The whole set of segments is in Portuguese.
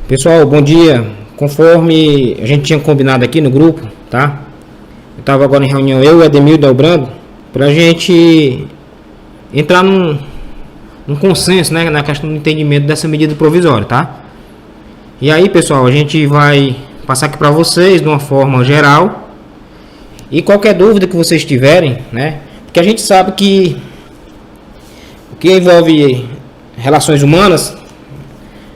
Pessoal, bom dia. Conforme a gente tinha combinado aqui no grupo, tá? Eu estava agora em reunião, eu e o Ademir Delbrando, para a gente entrar num consenso, né, na questão do entendimento dessa medida provisória, tá? E aí, pessoal, a gente vai passar aqui para vocês de uma forma geral. E qualquer dúvida que vocês tiverem, né? Porque a gente sabe que o que envolve relações humanas,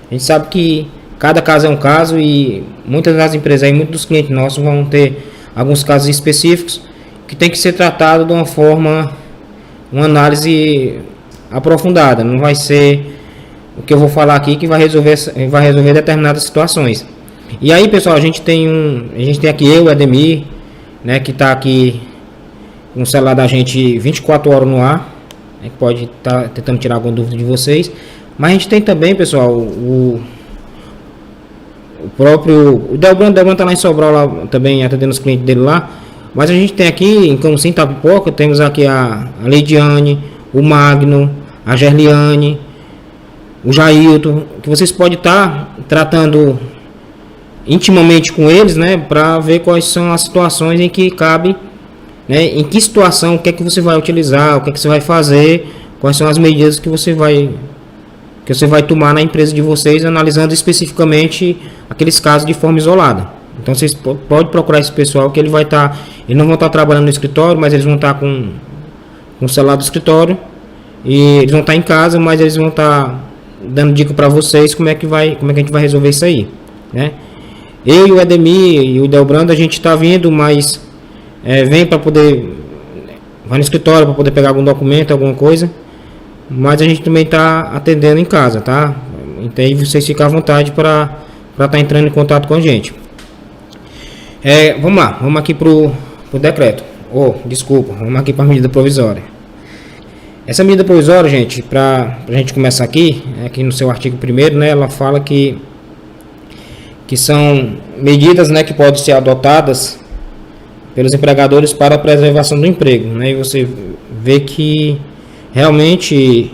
a gente sabe que cada caso é um caso e muitas das empresas e muitos dos clientes nossos vão ter alguns casos específicos que tem que ser tratado de uma forma, uma análise aprofundada. Não vai ser o que eu vou falar aqui que vai resolver determinadas situações. E aí, pessoal, a gente tem aqui eu, o Ademir, né, que está aqui com o celular da gente 24 horas no ar, né, que pode estar tentando tirar alguma dúvida de vocês. Mas a gente tem também, pessoal, o Delbrando está lá em Sobral, lá, também atendendo os clientes dele lá. Mas a gente tem aqui em Camusim, Itapipoca, temos aqui a Leidiane, o Magno, a Gerliane, o Jailton, que vocês podem estar tratando intimamente com eles, né, para ver quais são as situações em que cabe, né, em que situação, o que é que você vai utilizar, o que é que você vai fazer, quais são as medidas que você vai tomar na empresa de vocês, analisando especificamente aqueles casos de forma isolada. Então vocês podem procurar esse pessoal que eles não vão estar trabalhando no escritório, mas eles vão estar com o celular do escritório e eles vão estar em casa, mas eles vão estar dando dica para vocês como é que a gente vai resolver isso aí, né? Eu e o Ademir e o Delbrando, a gente está vindo, mas vem para poder, vai no escritório para poder pegar algum documento, alguma coisa. Mas a gente também está atendendo em casa, tá? Então aí vocês ficam à vontade para estar entrando em contato com a gente. Vamos lá, vamos aqui pro decreto. Vamos aqui para a medida provisória. Essa medida provisória, gente, para a gente começar aqui no seu artigo 1º, né? Ela fala que são medidas, né, que podem ser adotadas pelos empregadores para a preservação do emprego, né? E você vê que realmente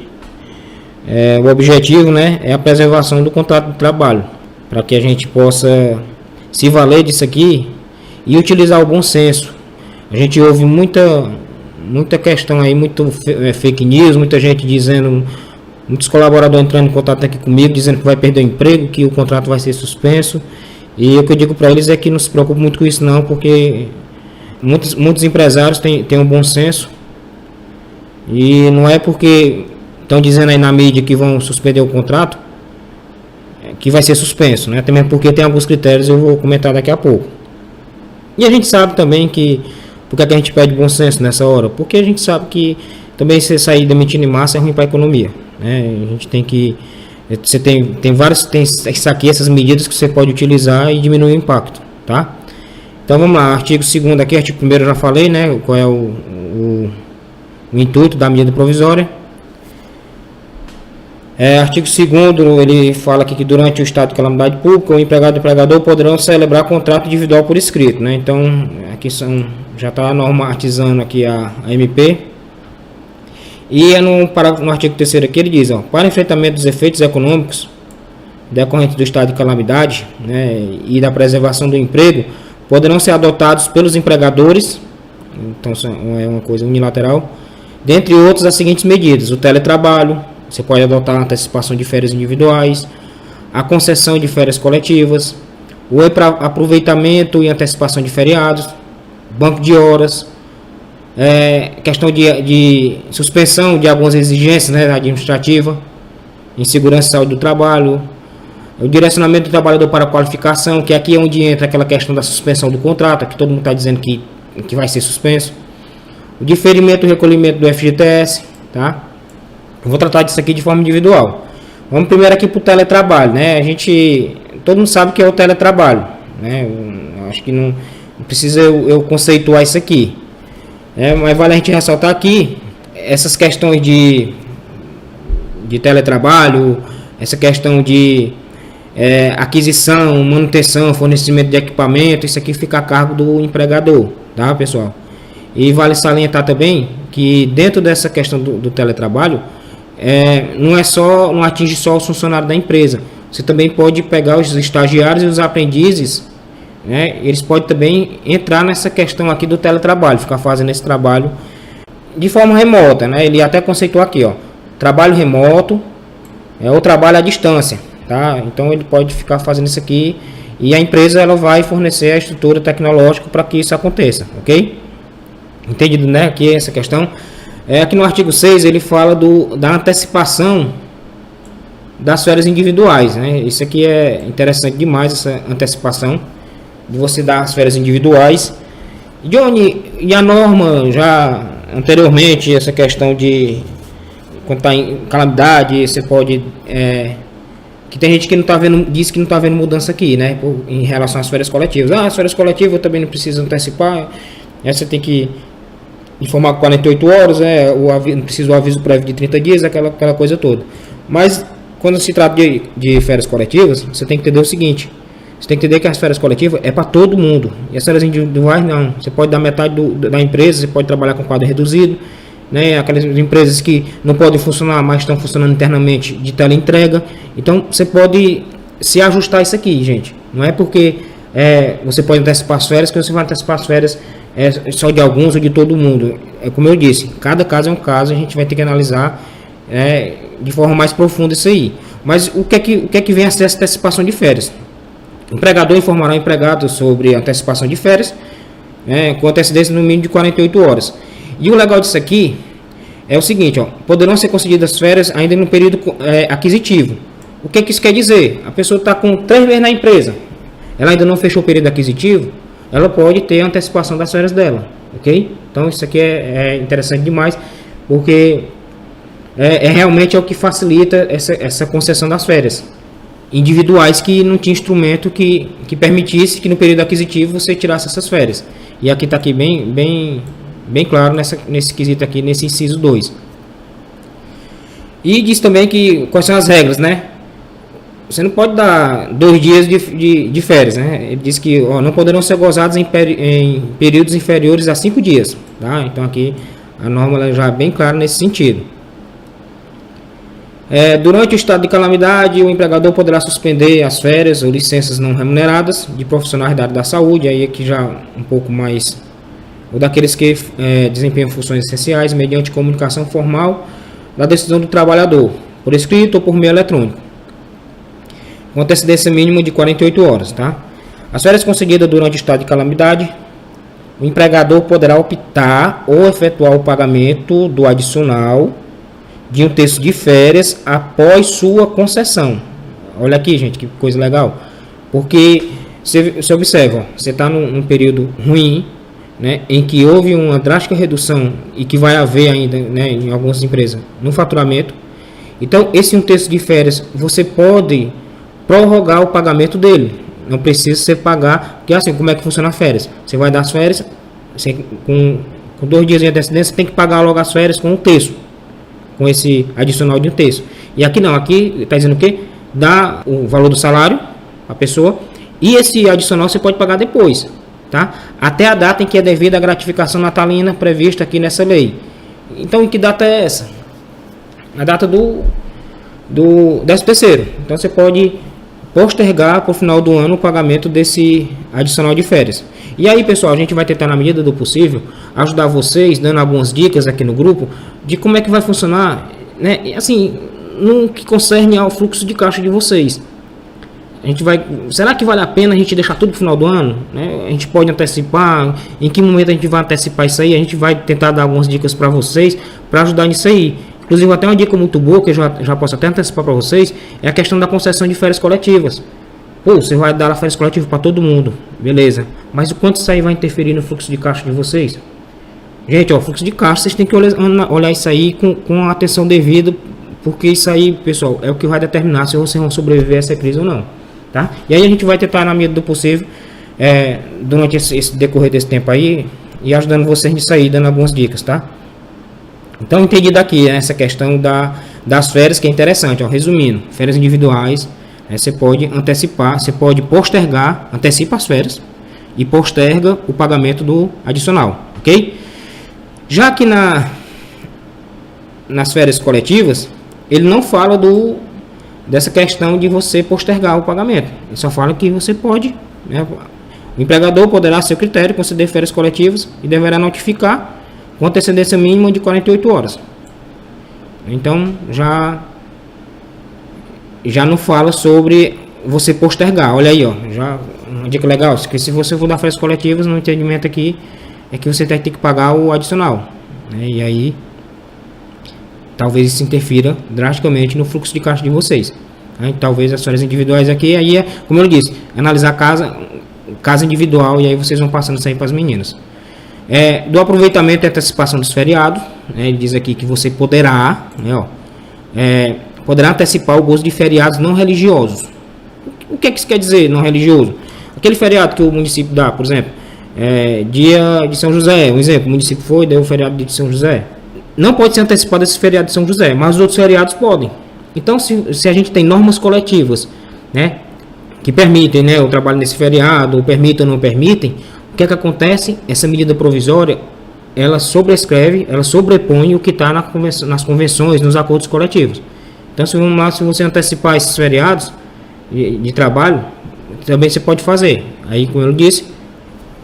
o objetivo, né, é a preservação do contrato de trabalho, para que a gente possa se valer disso aqui e utilizar o bom senso. A gente ouve muita questão aí, muito fake news, muita gente dizendo, muitos colaboradores entrando em contato aqui comigo, dizendo que vai perder o emprego, que o contrato vai ser suspenso. E o que eu digo para eles é que não se preocupe muito com isso não, porque muitos empresários têm um bom senso. E não é porque estão dizendo aí na mídia que vão suspender o contrato que vai ser suspenso, né? Também porque tem alguns critérios, eu vou comentar daqui a pouco. E a gente sabe também que por que a gente pede bom senso nessa hora? Porque a gente sabe que também se sair demitindo em massa é ruim para a economia, né? A gente tem que isso aqui, essas medidas que você pode utilizar e diminuir o impacto, tá? Então vamos lá, artigo 2º aqui, artigo 1º eu já falei, né? Qual é o intuito da medida provisória. Artigo 2º, ele fala aqui que durante o estado de calamidade pública, o empregado e o empregador poderão celebrar contrato individual por escrito, né? Então, aqui já está normatizando aqui a MP. E no artigo 3º aqui ele diz, para enfrentamento dos efeitos econômicos decorrentes do estado de calamidade, né, e da preservação do emprego, poderão ser adotados pelos empregadores, então é uma coisa unilateral, dentre outros as seguintes medidas: o teletrabalho, você pode adotar a antecipação de férias individuais, a concessão de férias coletivas, o aproveitamento e antecipação de feriados, banco de horas, questão de suspensão de algumas exigências, né, administrativa, em segurança e saúde do trabalho, o direcionamento do trabalhador para a qualificação, que aqui é onde entra aquela questão da suspensão do contrato, que todo mundo está dizendo que vai ser suspenso, o diferimento e recolhimento do FGTS, tá? Eu vou tratar disso aqui de forma individual. Vamos primeiro aqui para o teletrabalho, né? Todo mundo sabe que é o teletrabalho, né? Eu acho que não precisa eu conceituar isso aqui. Mas vale a gente ressaltar aqui essas questões de teletrabalho, essa questão de aquisição, manutenção, fornecimento de equipamento, isso aqui fica a cargo do empregador, tá, pessoal? E vale salientar também que dentro dessa questão do teletrabalho, não atinge só os funcionários da empresa. você também pode pegar os estagiários e os aprendizes, né? Eles podem também entrar nessa questão aqui do teletrabalho, ficar fazendo esse trabalho de forma remota, né? Ele até conceitou aqui, ó, trabalho remoto ou trabalho à distância, tá? Então ele pode ficar fazendo isso aqui e a empresa ela vai fornecer a estrutura tecnológica para que isso aconteça, ok? Entendido, né? Aqui essa questão. Aqui no artigo 6 ele fala da antecipação das férias individuais, né? Isso aqui é interessante demais, essa antecipação de você dar as férias individuais. E a norma já anteriormente, essa questão de quando está em calamidade, você pode que tem gente que não está vendo, diz que não está vendo mudança aqui, né? Em relação às férias coletivas. As férias coletivas eu também não preciso antecipar. Você tem que informar 48 horas, não precisa o aviso prévio de 30 dias, aquela coisa toda. Mas quando se trata de férias coletivas, você tem que entender o seguinte: você tem que entender que as férias coletivas é para todo mundo. E as férias individuais não. Você pode dar metade da empresa, você pode trabalhar com quadro reduzido, né? Aquelas empresas que não podem funcionar, mas estão funcionando internamente de teleentrega. Então você pode se ajustar isso aqui, gente. Não é porque você pode antecipar as férias que você vai antecipar as férias só de alguns ou de todo mundo. É como eu disse, cada caso é um caso, a gente vai ter que analisar de forma mais profunda isso aí. Mas o que é que vem a ser essa antecipação de férias? O empregador informará o empregado sobre a antecipação de férias, com antecedência no mínimo de 48 horas. E o legal disso aqui é o seguinte, ó, poderão ser concedidas férias ainda no período aquisitivo. O que isso quer dizer? A pessoa está com 3 meses na empresa, ela ainda não fechou o período aquisitivo, ela pode ter a antecipação das férias dela, ok? Então isso aqui é interessante demais, porque realmente é o que facilita essa concessão das férias individuais, que não tinha instrumento que permitisse que no período aquisitivo você tirasse essas férias. E aqui está aqui bem claro nesse quesito aqui, nesse inciso 2. E diz também que quais são as regras, né? Você não pode dar 2 dias de férias, né? Ele diz que não poderão ser gozados em períodos inferiores a 5 dias, tá? Então aqui a norma já é bem clara nesse sentido. Durante o estado de calamidade, o empregador poderá suspender as férias ou licenças não remuneradas de profissionais da área da saúde, aí aqui já um pouco mais, ou daqueles que desempenham funções essenciais, mediante comunicação formal da decisão do trabalhador, por escrito ou por meio eletrônico, com antecedência mínima de 48 horas. Tá? As férias concedidas durante o estado de calamidade, o empregador poderá optar ou efetuar o pagamento do adicional de um terço de férias após sua concessão. Olha aqui, gente, que coisa legal. Porque você observa, você está num período ruim, né, em que houve uma drástica redução e que vai haver ainda, né, em algumas empresas, no faturamento. Então, esse um terço de férias, você pode prorrogar o pagamento dele. Não precisa você pagar, porque assim, como é que funciona as férias? Você vai dar as férias, com 2 dias de antecedência, você tem que pagar logo as férias com um terço, com esse adicional de um terço. E aqui não, aqui está dizendo o quê? Dá o valor do salário a pessoa, e esse adicional você pode pagar depois, tá? Até a data em que é devida a gratificação natalina prevista aqui nessa lei. Então, em que data é essa? A data do 13º. Então você pode postergar para o final do ano o pagamento desse adicional de férias. E aí, pessoal, a gente vai tentar, na medida do possível, ajudar vocês, dando algumas dicas aqui no grupo de como é que vai funcionar, né? Assim, no que concerne ao fluxo de caixa de vocês. A gente vai, será que vale a pena a gente deixar tudo para o final do ano, né? A gente pode antecipar, em que momento a gente vai antecipar isso aí? A gente vai tentar dar algumas dicas para vocês, para ajudar nisso aí. Inclusive, até uma dica muito boa, que eu já posso até antecipar para vocês, é a questão da concessão de férias coletivas. Pô, você vai dar a férias coletiva para todo mundo, beleza. Mas o quanto isso aí vai interferir no fluxo de caixa de vocês? Gente, ó, fluxo de caixa, vocês têm que olhar isso aí com a atenção devida, porque isso aí, pessoal, é o que vai determinar se vocês vão sobreviver a essa crise ou não, tá? E aí a gente vai tentar, na medida do possível, durante esse decorrer desse tempo aí, e ajudando vocês nisso aí, dando algumas dicas, tá? Então, entendido aqui essa questão das férias, que é interessante, ó, resumindo, férias individuais, você pode antecipar, você pode postergar, antecipa as férias e posterga o pagamento do adicional, ok? Já que nas férias coletivas, ele não fala dessa questão de você postergar o pagamento. Ele só fala que você pode, né, o empregador poderá, a seu critério, conceder férias coletivas e deverá notificar com antecedência mínima de 48 horas. Então, já não fala sobre você postergar. Olha aí, ó, já uma dica legal, que se você for dar férias coletivas, no entendimento aqui é que você tem que pagar o adicional, né? E aí talvez isso interfira drasticamente no fluxo de caixa de vocês, né? Talvez as férias individuais aqui, aí é, como eu disse, analisar casa individual, e aí vocês vão passando isso aí para as meninas. Do aproveitamento e antecipação dos feriados, né? Ele diz aqui que você poderá, né, ó, poderá antecipar o gozo de feriados não religiosos. O que é que isso quer dizer, não religioso? Aquele feriado que o município dá, por exemplo, dia de São José, um exemplo, o município deu o feriado de São José. Não pode ser antecipado esse feriado de São José, mas os outros feriados podem. Então, se a gente tem normas coletivas, né, que permitem, né, o trabalho nesse feriado, ou permitem ou não permitem, o que é que acontece? Essa medida provisória, ela sobrescreve, ela sobrepõe o que está nas convenções, nos acordos coletivos. Então, se você antecipar esses feriados de trabalho, também você pode fazer. Aí, como eu disse,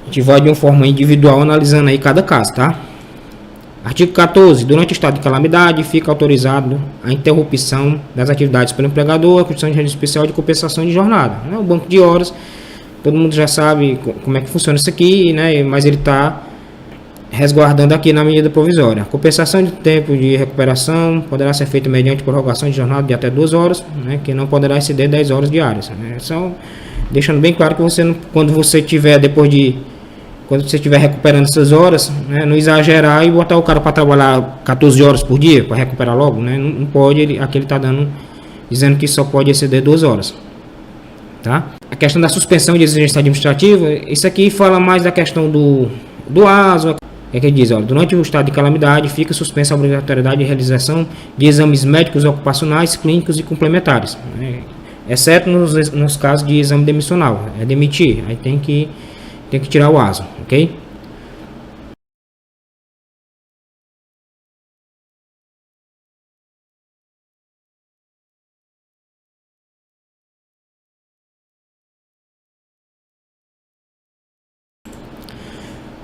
a gente vai de uma forma individual analisando aí cada caso, tá? Artigo 14. Durante o estado de calamidade, fica autorizado a interrupção das atividades pelo empregador, a constituição de regime especial de compensação de jornada, né? O banco de horas, todo mundo já sabe como é que funciona isso aqui, né? Mas ele está resguardando aqui na medida provisória. A compensação de tempo de recuperação poderá ser feita mediante prorrogação de jornada de até 2 horas, né? Que não poderá exceder 10 horas diárias, né? Só deixando bem claro que você não, quando você estiver recuperando essas horas, né, não exagerar e botar o cara para trabalhar 14 horas por dia para recuperar logo, né? Não pode, aqui ele está dizendo que só pode exceder 2 horas, tá? A questão da suspensão de exigência administrativa, isso aqui fala mais da questão do ASO, que ele diz, ó, durante o estado de calamidade fica suspensa a obrigatoriedade de realização de exames médicos ocupacionais, clínicos e complementares, né? Exceto nos casos de exame demissional, demitir, aí tem que tirar o ASO, ok?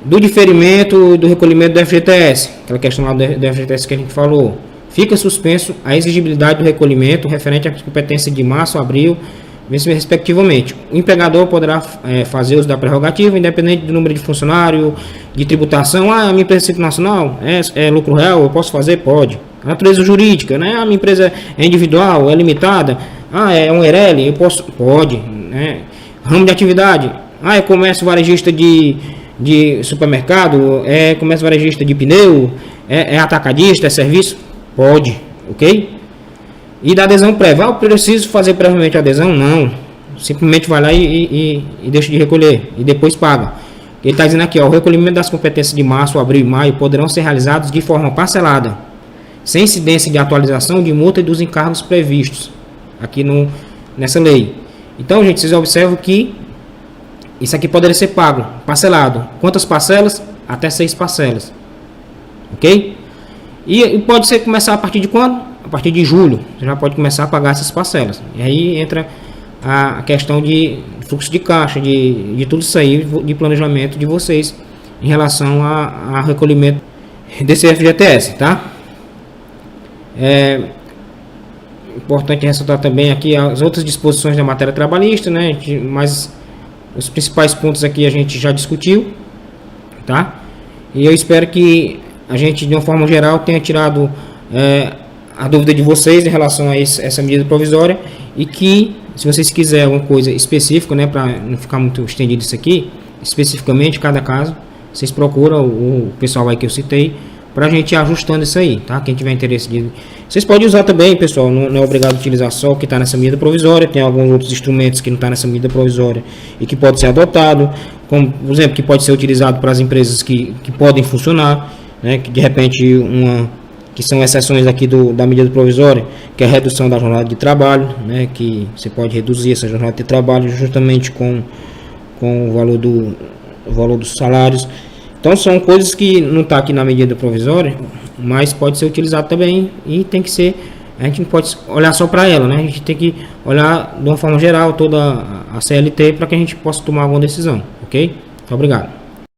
Do diferimento e do recolhimento do FGTS, aquela questão lá do FGTS que a gente falou, fica suspenso a exigibilidade do recolhimento referente à competência de março, abril, respectivamente. O empregador poderá fazer uso da prerrogativa, independente do número de funcionário, de tributação. A minha empresa nacional é lucro real, eu posso fazer? Pode. A natureza jurídica, né? A minha empresa é individual, é limitada. É um ERL, eu posso? Pode. Né? Ramo de atividade. É comércio varejista de supermercado, é comércio varejista de pneu, é atacadista, é serviço? Pode, ok? E da adesão prévia, eu preciso fazer previamente a adesão? Não, simplesmente vai lá e deixa de recolher, e depois paga. Ele está dizendo aqui, ó, o recolhimento das competências de março, abril e maio poderão ser realizados de forma parcelada, sem incidência de atualização de multa e dos encargos previstos aqui nessa lei. Então, gente, vocês observam que isso aqui poderia ser pago, parcelado. Quantas parcelas? Até 6 parcelas. Ok? E pode ser começar a partir de quando? A partir de julho. Você já pode começar a pagar essas parcelas. E aí entra a questão de fluxo de caixa, de tudo isso aí, de planejamento de vocês em relação a recolhimento desse FGTS, tá? Importante ressaltar também aqui as outras disposições da matéria trabalhista, né? Mas os principais pontos aqui a gente já discutiu, tá? E eu espero que a gente, de uma forma geral, tenha tirado a dúvida de vocês em relação a essa medida provisória, e que, se vocês quiserem alguma coisa específica, né, para não ficar muito estendido isso aqui, especificamente cada caso, vocês procuram o pessoal aí que eu citei, para a gente ir ajustando isso aí, tá? Quem tiver interesse de... Vocês podem usar também, pessoal, não é obrigado a utilizar só o que está nessa medida provisória, tem alguns outros instrumentos que não está nessa medida provisória e que pode ser adotado, como, por exemplo, que pode ser utilizado para as empresas que podem funcionar, né, que de repente que são exceções aqui da medida provisória, que é a redução da jornada de trabalho, né, que você pode reduzir essa jornada de trabalho justamente com o valor dos salários. Então são coisas que não está aqui na medida provisória, mas pode ser utilizado também, e tem que ser a gente não pode olhar só para ela, né? A gente tem que olhar de uma forma geral toda a CLT para que a gente possa tomar alguma decisão, ok? Muito obrigado.